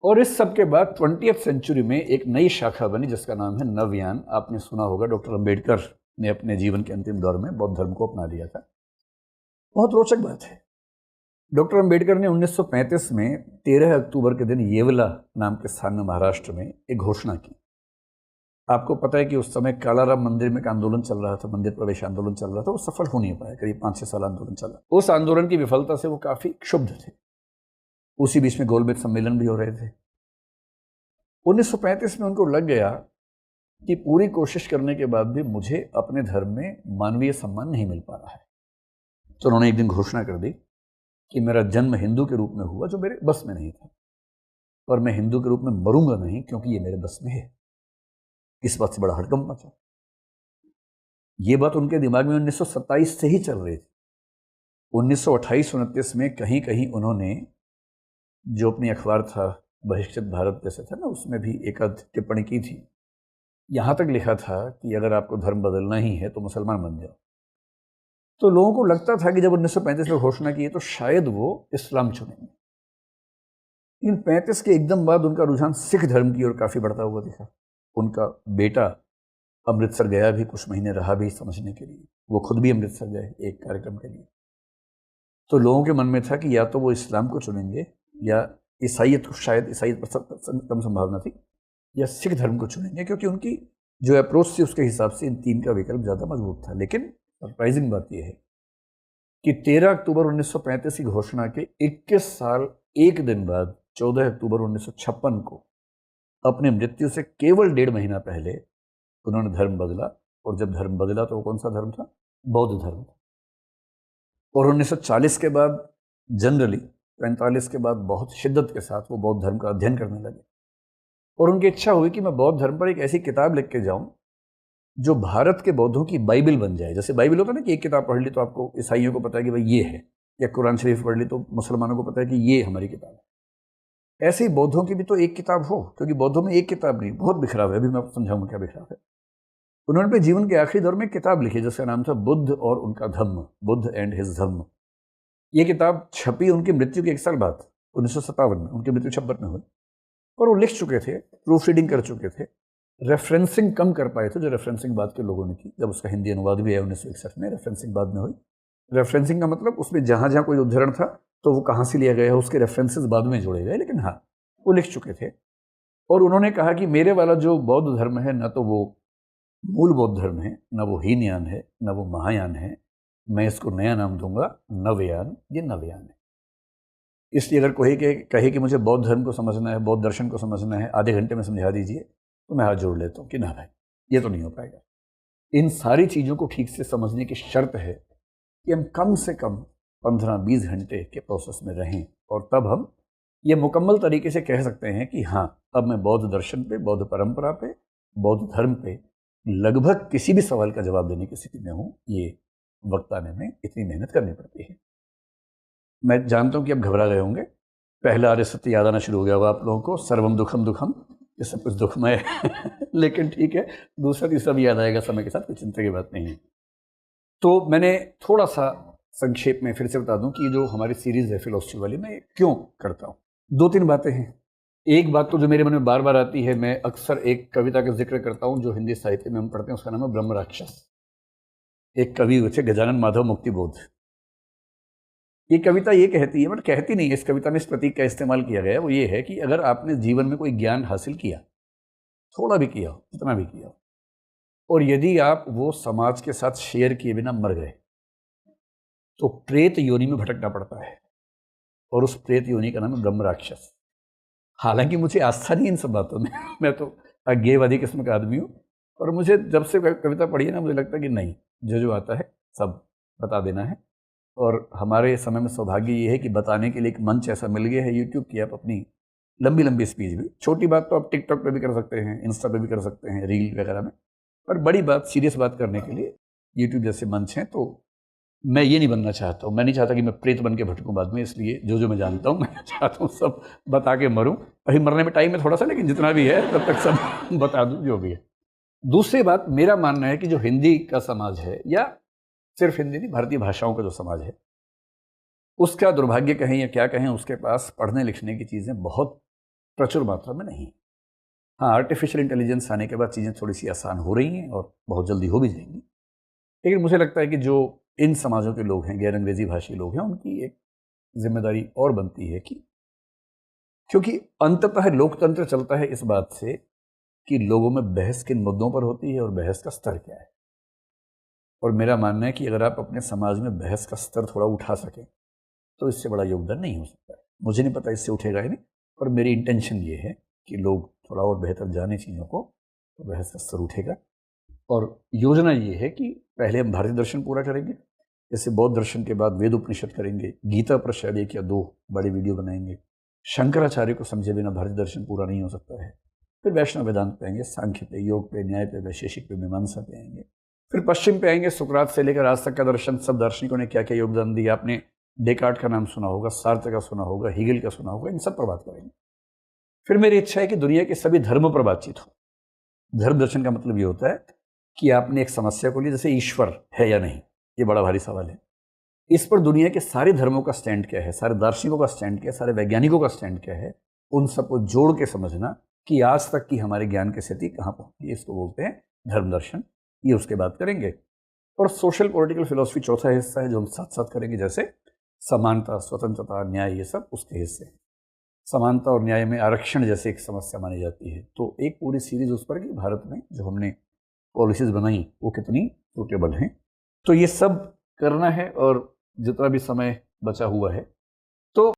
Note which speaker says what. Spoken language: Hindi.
Speaker 1: और इस सब के बाद 20th सेंचुरी में एक नई शाखा बनी जिसका नाम है नवयान। आपने सुना होगा, डॉक्टर अंबेडकर ने अपने जीवन के अंतिम दौर में बौद्ध धर्म को अपना लिया था। बहुत रोचक बात है, डॉक्टर अंबेडकर ने 1935 में 13 अक्टूबर के दिन येवला नाम के स्थान में महाराष्ट्र में एक घोषणा की। आपको पता है कि उस समय कालाराम मंदिर में एक आंदोलन चल रहा था, मंदिर प्रवेश आंदोलन चल रहा था, वो सफल हो नहीं पाया, करीब 5-6 साल आंदोलन चला। उस आंदोलन की विफलता से वो काफी क्षुब्ध थे। उसी बीच में गोलमेज सम्मेलन भी हो रहे थे। 1935 में उनको लग गया कि पूरी कोशिश करने के बाद भी मुझे अपने धर्म में मानवीय सम्मान नहीं मिल पा रहा है। तो उन्होंने एक दिन घोषणा कर दी कि मेरा जन्म हिंदू के रूप में हुआ, जो मेरे बस में नहीं था, और मैं हिंदू के रूप में मरूंगा नहीं क्योंकि ये मेरे बस में है। इस बात से बड़ा हड़कंप मचा। ये बात उनके दिमाग में 1927 से ही चल रही थी। 1928-29 में कहीं कहीं उन्होंने जो अपनी अखबार था बहिष्कृत भारत जैसे था ना, उसमें भी एक आध टिप्पणी की थी। यहां तक लिखा था कि अगर आपको धर्म बदलना ही है तो मुसलमान बन जाओ। तो लोगों को लगता था कि जब 1935 में घोषणा की है तो शायद वो इस्लाम चुनेंगे। लेकिन 35 के एकदम बाद उनका रुझान सिख धर्म की ओर काफी बढ़ता हुआ दिखा। उनका बेटा अमृतसर गया भी, कुछ महीने रहा भी समझने के लिए। वो खुद भी अमृतसर गए एक कार्यक्रम के लिए। तो लोगों के मन में था कि या तो वो इस्लाम को चुनेंगे या ईसाइयत को, शायद ईसाइयत पर कम संभावना थी, या सिख धर्म को चुनेंगे, क्योंकि उनकी जो अप्रोच थी उसके हिसाब से इन तीन का विकल्प ज़्यादा मजबूत था। लेकिन सरप्राइजिंग बात यह है कि 13 अक्टूबर 1935 की घोषणा के 21 साल 1 दिन बाद 14 अक्टूबर 1956 को अपने मृत्यु से केवल 1.5 महीना पहले उन्होंने धर्म बदला। और जब धर्म बदला तो वो कौन सा धर्म था? बौद्ध धर्म था। और 1940 के बाद जनरली 45 के बाद बहुत शिद्दत के साथ वो बौद्ध धर्म का अध्ययन करने लगे। और उनकी इच्छा हुई कि मैं बौद्ध धर्म पर एक ऐसी किताब लिख के जाऊं जो भारत के बौद्धों की बाइबिल बन जाए। जैसे बाइबिल होता है ना कि एक किताब पढ़ ली तो आपको ईसाइयों को पता है कि भाई ये है, या कुरान शरीफ पढ़ ली तो मुसलमानों को पता है कि ये हमारी किताब है। ऐसे ही बौद्धों की भी तो एक किताब हो, क्योंकि बौद्धों में एक किताब नहीं, बहुत बिखराव है। अभी मैं आपको समझाऊंगा क्या बिखराव है। उन्होंने अपने जीवन के आखिरी दौर में एक किताब लिखी जिसका नाम था बुद्ध और उनका धम्म, बुद्ध एंड हिज धम्म। ये किताब छपी उनकी मृत्यु के 1 साल बाद, 1957 में। उनकी मृत्यु 56 में हुई। और वो लिख चुके थे, प्रूफ रीडिंग कर चुके थे, रेफरेंसिंग कम कर पाए थे, जो रेफरेंसिंग बाद के लोगों ने की। जब उसका हिंदी अनुवाद भी आया 1961 में, रेफरेंसिंग बाद में हुई। रेफरेंसिंग का मतलब उसमें जहाँ जहाँ कोई उद्धरण था तो वो कहाँ से लिया गया है उसके रेफरेंसेस बाद में जोड़े गए, लेकिन हाँ वो लिख चुके थे। और उन्होंने कहा कि मेरे वाला जो बौद्ध धर्म है, ना तो वो मूल बौद्ध धर्म है, ना वो हीनयान है, ना वो महायान है, मैं इसको नया नाम दूंगा नवयान। ये नवयान है। इसलिए अगर कोई कहे कि मुझे बौद्ध धर्म को समझना है, बौद्ध दर्शन को समझना है, आधे घंटे में समझा दीजिए, तो मैं हाथ जोड़ लेता हूँ कि ना भाई, ये तो नहीं हो पाएगा। इन सारी चीज़ों को ठीक से समझने की शर्त है कि हम कम से कम 15-20 घंटे के प्रोसेस में रहें, और तब हम ये मुकम्मल तरीके से कह सकते हैं कि हाँ, अब मैं बौद्ध दर्शन पे, बौद्ध परंपरा पे, बौद्ध धर्म पे लगभग किसी भी सवाल का जवाब देने की स्थिति में हूँ। ये वक्त आने में इतनी मेहनत करनी पड़ती है। मैं जानता हूँ कि अब घबरा गए होंगे। पहला आर्य सत्य याद आना शुरू हो गया होगा आप लोगों को, सर्वम दुखम दुखम, ये सब कुछ दुखमय है लेकिन ठीक है, दूसरा तीसरा भी याद आएगा समय के साथ, कोई चिंता की बात नहीं है। तो मैंने थोड़ा सा संक्षेप में फिर से बता दूं कि जो हमारी सीरीज है फिलोसफी वाली, मैं क्यों करता हूँ। 2-3 बातें हैं। एक बात तो जो मेरे मन में बार बार आती है, मैं अक्सर एक कविता का जिक्र करता हूँ जो हिंदी साहित्य में हम पढ़ते हैं, उसका नाम है ब्रह्म राक्षस। एक कवि हुए थे गजानन माधव मुक्तिबोध। ये कविता ये कहती है, बट कहती नहीं है, इस कविता में इस प्रतीक का इस्तेमाल किया गया है। वो ये है कि अगर आपने जीवन में कोई ज्ञान हासिल किया, थोड़ा भी किया हो, जितना भी किया हो, और यदि आप वो समाज के साथ शेयर किए बिना मर गए, तो प्रेत योनि में भटकना पड़ता है, और उस प्रेत योनि का नाम है ब्रह्म राक्षस। हालांकि मुझे आस्था नहीं इन सब बातों में मैं तो अज्ञेयवादी किस्म का आदमी हूँ, और मुझे जब से कविता पढ़ी है ना, मुझे लगता है कि नहीं, जो आता है सब बता देना है। और हमारे समय में सौभाग्य ये है कि बताने के लिए एक मंच ऐसा मिल गया है यूट्यूब की। आप अपनी लंबी लंबी स्पीच भी, छोटी बात तो आप टिकटॉक पे भी कर सकते हैं, इंस्टा पे भी कर सकते हैं, रील वगैरह में, पर बड़ी बात, सीरियस बात करने के लिए यूट्यूब जैसे मंच हैं। तो मैं ये नहीं बनना चाहता हूँ, मैं नहीं चाहता कि मैं प्रेत बन के भटकूँ बाद में, इसलिए जो मैं जानता हूँ मैं चाहता हूँ सब बता के मरूँ। अभी मरने में टाइम है थोड़ा सा, लेकिन जितना भी है तब तक सब बता दूँ जो भी है। दूसरी बात, मेरा मानना है कि जो हिंदी का समाज है, या सिर्फ हिंदी नहीं, भारतीय भाषाओं का जो समाज है, उसका दुर्भाग्य कहें या क्या कहें, उसके पास पढ़ने लिखने की चीज़ें बहुत प्रचुर मात्रा में नहीं। हाँ, आर्टिफिशियल इंटेलिजेंस आने के बाद चीज़ें थोड़ी सी आसान हो रही हैं और बहुत जल्दी हो भी जाएंगी, लेकिन मुझे लगता है कि जो इन समाजों के लोग हैं, गैर अंग्रेजी भाषी लोग हैं, उनकी एक जिम्मेदारी और बनती है कि, क्योंकि अंततः लोकतंत्र चलता है इस बात से कि लोगों में बहस किन मुद्दों पर होती है और बहस का स्तर क्या है। और मेरा मानना है कि अगर आप अपने समाज में बहस का स्तर थोड़ा उठा सकें तो इससे बड़ा योगदान नहीं हो सकता है। मुझे नहीं पता इससे उठेगा ही नहीं, पर मेरी इंटेंशन ये है कि लोग थोड़ा और बेहतर जाने चीज़ों को, तो बहस का स्तर उठेगा। और योजना ये है कि पहले हम भारतीय दर्शन पूरा करेंगे, जैसे बौद्ध दर्शन के बाद वेद उपनिषद करेंगे, गीता पर शायद 1 या 2 बड़े वीडियो बनाएंगे। शंकराचार्य को समझे बिना भारतीय दर्शन पूरा नहीं हो सकता है। फिर वैष्णव वेदांत पे आएंगे, सांख्य पे, योग पे, न्याय पे, वैशेषिक पे, मीमांसा पे आएंगे। फिर पश्चिम पे आएंगे, सुकरात से लेकर आज तक का दर्शन, सब दार्शनिकों ने क्या क्या योगदान दिया। आपने डेकार्ट का नाम सुना होगा, सार्त्र का सुना होगा, हीगल का सुना होगा, इन सब पर बात करेंगे। फिर मेरी इच्छा है कि दुनिया के सभी धर्मों पर बातचीत हो। धर्म दर्शन का मतलब ये होता है कि आपने एक समस्या को ली, जैसे ईश्वर है या नहीं, ये बड़ा भारी सवाल है। इस पर दुनिया के सारे धर्मों का स्टैंड क्या है, सारे दार्शनिकों का स्टैंड क्या है, सारे वैज्ञानिकों का स्टैंड क्या है, उन सबको जोड़ के समझना कि आज तक की हमारे ज्ञान की स्थिति कहाँ पहुंची, इसको बोलते हैं धर्म दर्शन। ये उसके बाद करेंगे। और सोशल पॉलिटिकल फिलॉसफी चौथा हिस्सा है जो हम साथ साथ करेंगे, जैसे समानता, स्वतंत्रता, न्याय, ये सब उसके हिस्से हैं। समानता और न्याय में आरक्षण जैसे एक समस्या मानी जाती है, तो एक पूरी सीरीज उस पर कि भारत में जो हमने पॉलिसीज बनाई वो कितनी सूटेबल हैं। तो ये सब करना है, और जितना भी समय बचा हुआ है